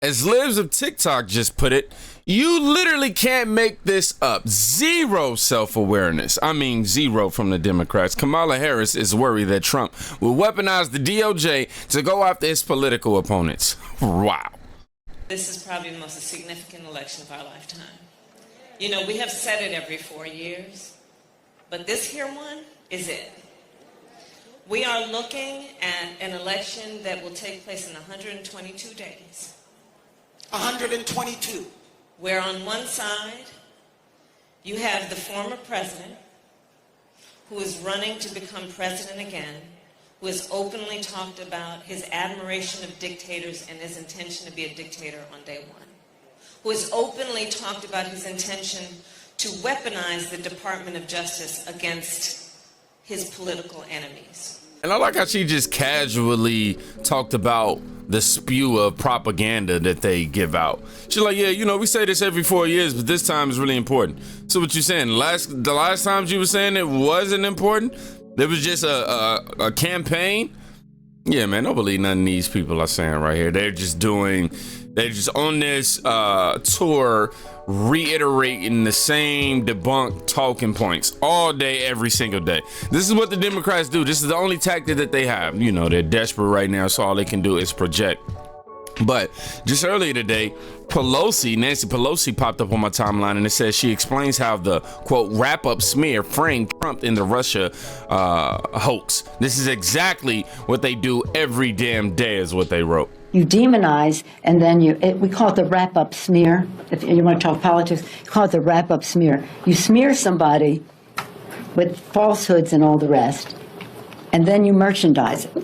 As Libs of TikTok just put it, you literally can't make this up. Zero self-awareness. I mean, zero from the Democrats. Kamala Harris is worried that Trump will weaponize the DOJ to go after his political opponents. Wow. This is probably the most significant election of our lifetime. You know, we have said it every 4 years, but this here one is it. We are looking at an election that will take place in 122 days. 122. Where on one side, you have the former president who is running to become president again, who has openly talked about his admiration of dictators and his intention to be a dictator on day one, who has openly talked about his intention to weaponize the Department of Justice against his political enemies. And I like how she just casually talked about the spew of propaganda that they give out. She's like, yeah, you know, we say this every 4 years, but this time is really important. So what you saying? The last times you were saying it wasn't important? There was just a campaign? Yeah, man, don't believe none of these people are saying right here. They're just on this tour reiterating the same debunked talking points all day, every single day. This is what the Democrats do. This is the only tactic that they have. You know, they're desperate right now, so all they can do is project. But just earlier today, Nancy Pelosi popped up on my timeline, and it says she explains how the, quote, wrap-up smear framed Trump in the Russia hoax. This is exactly what they do every damn day, is what they wrote. You demonize, and then we call it the wrap-up smear. If you want to talk politics, you call it the wrap-up smear. You smear somebody with falsehoods and all the rest, and then you merchandise it.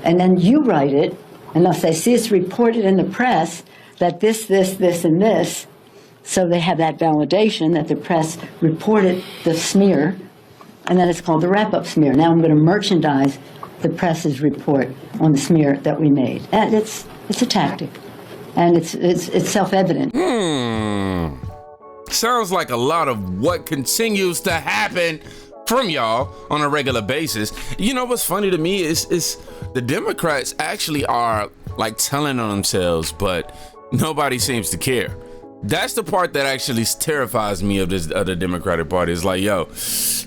And then you write it, unless they see it's reported in the press that this, and this, so they have that validation that the press reported the smear, and then it's called the wrap-up smear. Now I'm going to merchandise the press's report on the smear that we made. And it's a tactic, and it's self-evident. Sounds like a lot of what continues to happen from y'all on a regular basis. You know what's funny to me is the Democrats actually are like telling on themselves, but nobody seems to care. That's the part that actually terrifies me of this other Democratic Party. It's like, yo,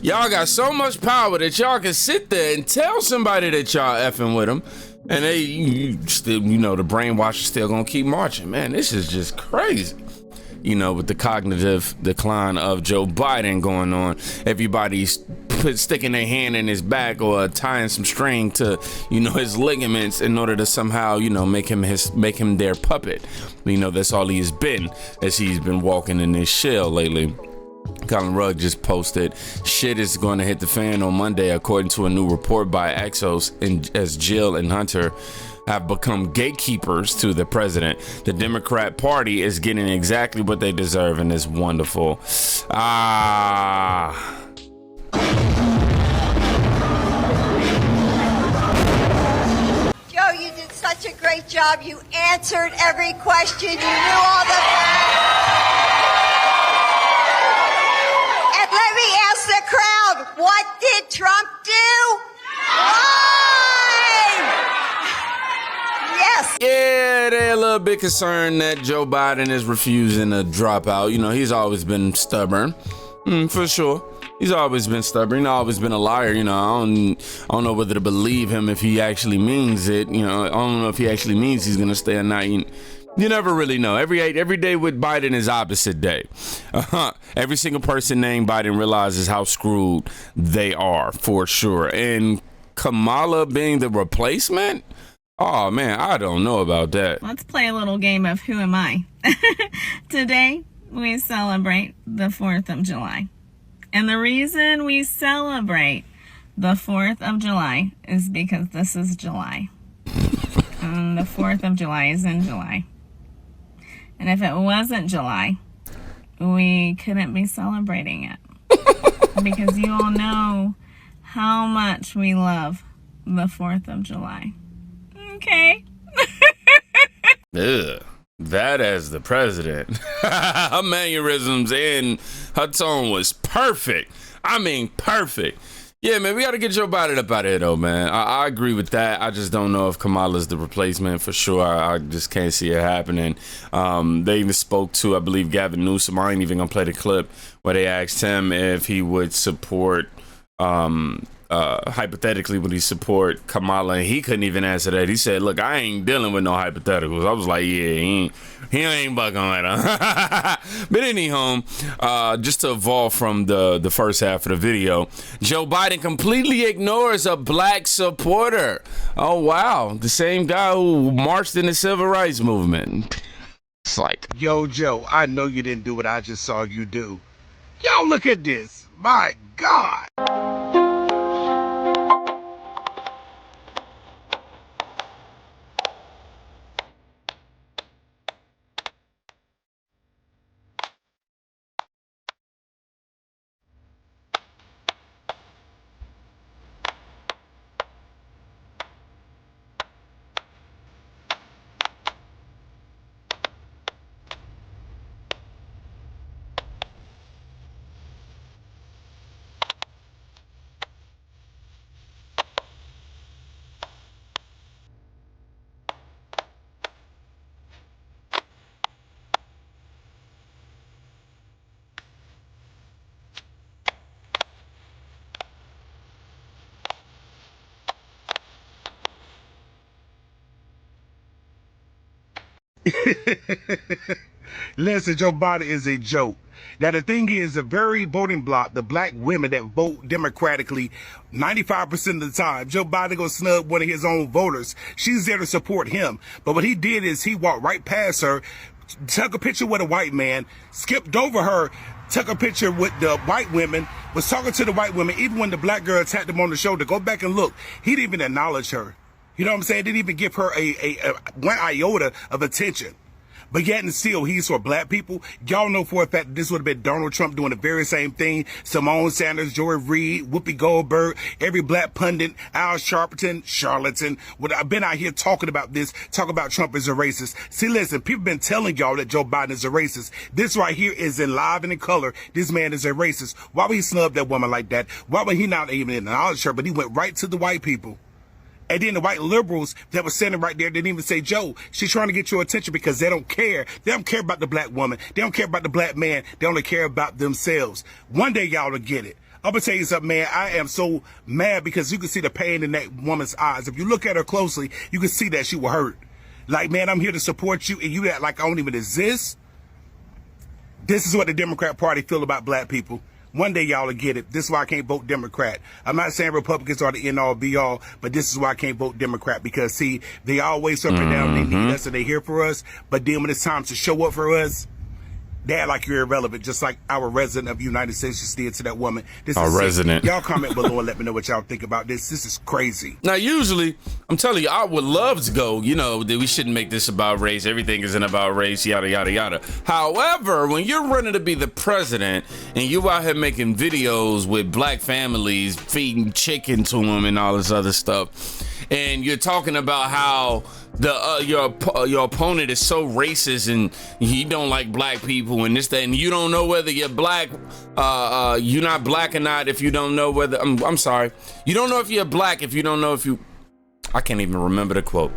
y'all got so much power that y'all can sit there and tell somebody that y'all effing with them, and you still, you know, the brainwash is still gonna keep marching. Man, this is just crazy. You know, with the cognitive decline of Joe Biden going on, everybody's sticking their hand in his back or tying some string to, you know, his ligaments in order to somehow, you know, make him their puppet. You know, that's all he has been, as he's been walking in this shell lately. Colin Rugg just posted, shit is going to hit the fan on Monday, according to a new report by Axios, as Jill and Hunter have become gatekeepers to the president. The Democrat Party is getting exactly what they deserve, and it's wonderful. Joe, you did such a great job. You answered every question. You knew all the... And let me ask the crowd, what did Trump do? Yes. Yeah, they're a little bit concerned that Joe Biden is refusing to drop out. You know, he's always been stubborn, for sure. He's always been stubborn. He's always been a liar. You know, I don't know whether to believe him if he actually means it. You know, I don't know if he actually means he's going to stay or not. You never really know. Every day with Biden is opposite day. Every single person named Biden realizes how screwed they are, for sure. And Kamala being the replacement? Oh, man, I don't know about that. Let's play a little game of Who Am I? Today, we celebrate the 4th of July. And the reason we celebrate the 4th of July is because this is July. And the 4th of July is in July. And if it wasn't July, we couldn't be celebrating it. Because you all know how much we love the 4th of July. Okay. Ugh, that as the president. Her mannerisms and her tone was perfect. I mean, perfect. Yeah, man, we got to get Joe Biden up out of here, though, man. I agree with that. I just don't know if Kamala's the replacement for sure. I just can't see it happening. They even spoke to, I believe, Gavin Newsom. I ain't even going to play the clip where they asked him if he would support, hypothetically, would he support Kamala? And he couldn't even answer that. He said, look, I ain't dealing with no hypotheticals. I was like, yeah, he ain't bucking with her. But anyhow, just to evolve from the first half of the video, Joe Biden completely ignores a black supporter. Oh, wow. The same guy who marched in the civil rights movement. It's like, yo, Joe, I know you didn't do what I just saw you do. Y'all look at this. My God. Listen, Joe Biden is a joke. Now, the thing is, the very voting bloc, the black women that vote democratically 95% of the time, Joe Biden gonna snub one of his own voters. She's there to support him. But what he did is he walked right past her, took a picture with a white man, skipped over her, took a picture with the white women, was talking to the white women. Even when the black girl tapped him on the shoulder, go back and look, he didn't even acknowledge her. You know what I'm saying? Didn't even give her a one iota of attention. But yet and still, he's for black people. Y'all know for a fact that this would have been Donald Trump doing the very same thing. Simone Sanders, Joy Reid, Whoopi Goldberg, every black pundit, Al Sharpton, charlatan. I've been out here talking about this, talking about Trump as a racist. See, listen, people been telling y'all that Joe Biden is a racist. This right here is in live and in color. This man is a racist. Why would he snub that woman like that? Why would he not even acknowledge her? But he went right to the white people. And then the white liberals that were standing right there didn't even say, Joe, she's trying to get your attention because they don't care. They don't care about the black woman. They don't care about the black man. They only care about themselves. One day y'all will get it. I'm going to tell you something, man. I am so mad because you can see the pain in that woman's eyes. If you look at her closely, you can see that she was hurt. Like, man, I'm here to support you and you act like I don't even exist. This is what the Democrat Party feel about black people. One day y'all will get it. This is why I can't vote Democrat. I'm not saying Republicans are the end all be all, but this is why I can't vote Democrat because, see, they always up and down. They need us and they here for us. But then when it's time to show up for us, they act like you're irrelevant, just like our resident of the United States just did to that woman. This our is resident. Y'all comment below and let me know what y'all think about this. This is crazy. Now, usually, I'm telling you, I would love to go, you know, that we shouldn't make this about race. Everything isn't about race, yada, yada, yada. However, when you're running to be the president and you out here making videos with black families, feeding chicken to them and all this other stuff, and you're talking about how your opponent is so racist and he don't like black people and this, that, and you don't know whether you're black, you're not black or not if you don't know whether, I'm sorry, you don't know if you're black if you don't know if you, I can't even remember the quote.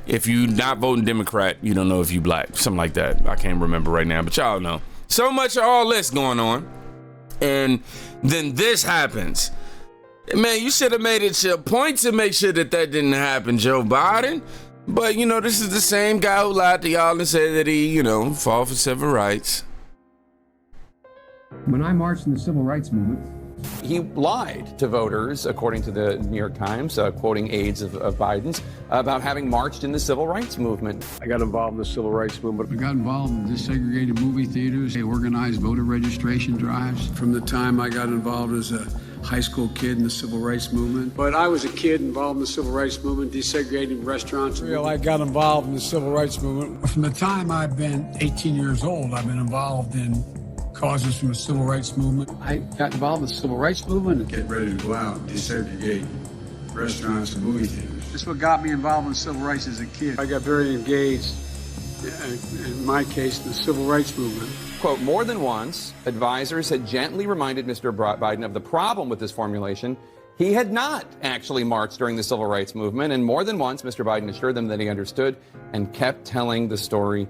If you not voting Democrat, you don't know if you black, something like that. I can't remember right now, but y'all know. So much of all this going on, and then this happens. Man, you should have made it your point to make sure that didn't happen, Joe Biden. But, you know, this is the same guy who lied to y'all and said that he, you know, fought for civil rights. When I marched in the civil rights movement, he lied to voters, according to the New York Times, quoting aides of Biden's, about having marched in the civil rights movement. I got involved in the civil rights movement. I got involved in desegregated movie theaters. They organized voter registration drives. From the time I got involved as a high school kid in the civil rights movement. But I was a kid involved in the civil rights movement, desegregating restaurants. I got involved in the civil rights movement. From the time I've been 18 years old, I've been involved in causes from the civil rights movement. I got involved in the civil rights movement and get ready to go out and desegregate restaurants and movie theaters. This is what got me involved in civil rights as a kid. I got very engaged in my case, the civil rights movement. Quote, more than once, advisors had gently reminded Mr. Biden of the problem with this formulation. He had not actually marched during the civil rights movement, and more than once, Mr. Biden assured them that he understood and kept telling the story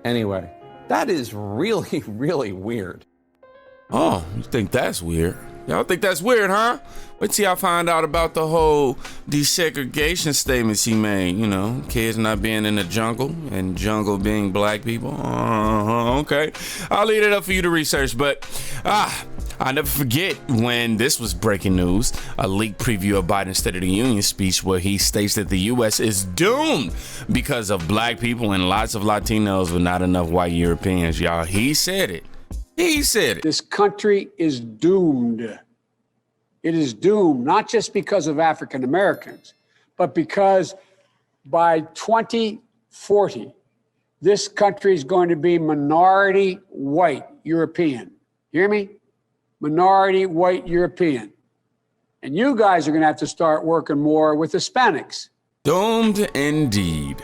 anyway. That is really, really weird. Oh, you think that's weird? Y'all think that's weird, huh? Wait till y'all find out about the whole desegregation statements he made. You know, kids not being in the jungle and jungle being black people. Okay. I'll leave it up for you to research. But I'll never forget when this was breaking news, a leaked preview of Biden's State of the Union speech where he states that the U.S. is doomed because of black people and lots of Latinos with not enough white Europeans. Y'all, he said it. He said it. This country is doomed. It is doomed, not just because of African Americans, but because by 2040, this country is going to be minority white European. You hear me? Minority white European. And you guys are going to have to start working more with Hispanics. Doomed indeed.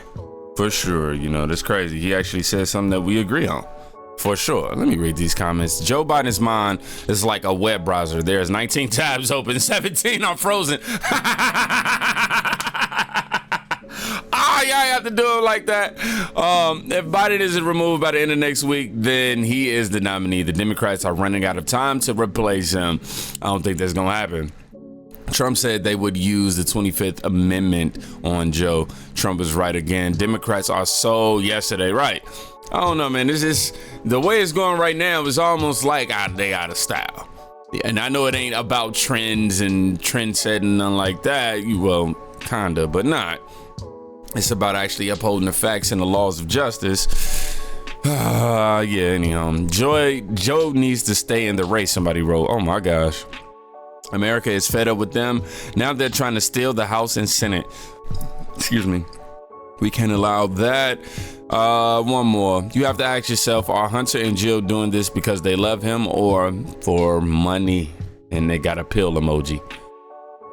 For sure. You know, that's crazy. He actually said something that we agree on. For sure. Let me read these comments. Joe Biden's mind is like a web browser. There's 19 tabs open, 17 are frozen. Y'all have to do it like that. If Biden isn't removed by the end of next week, then he is the nominee. The Democrats are running out of time to replace him. I don't think that's going to happen. Trump said they would use the 25th Amendment on Joe. Trump is right again. Democrats are so yesterday right. I don't know, man. This is the way it's going right now is almost like they out of style. And I know it ain't about trends and trend setting, nothing like that. Well, kinda, but not. It's about actually upholding the facts and the laws of justice. Anyhow. Joe needs to stay in the race, somebody wrote. Oh my gosh. America is fed up with them. Now they're trying to steal the House and Senate. Excuse me. We can't allow that. One more. You have to ask yourself, are Hunter and Jill doing this because they love him or for money? And they got a pill emoji.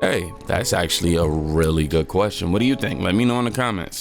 Hey, that's actually a really good question. What do you think? Let me know in the comments.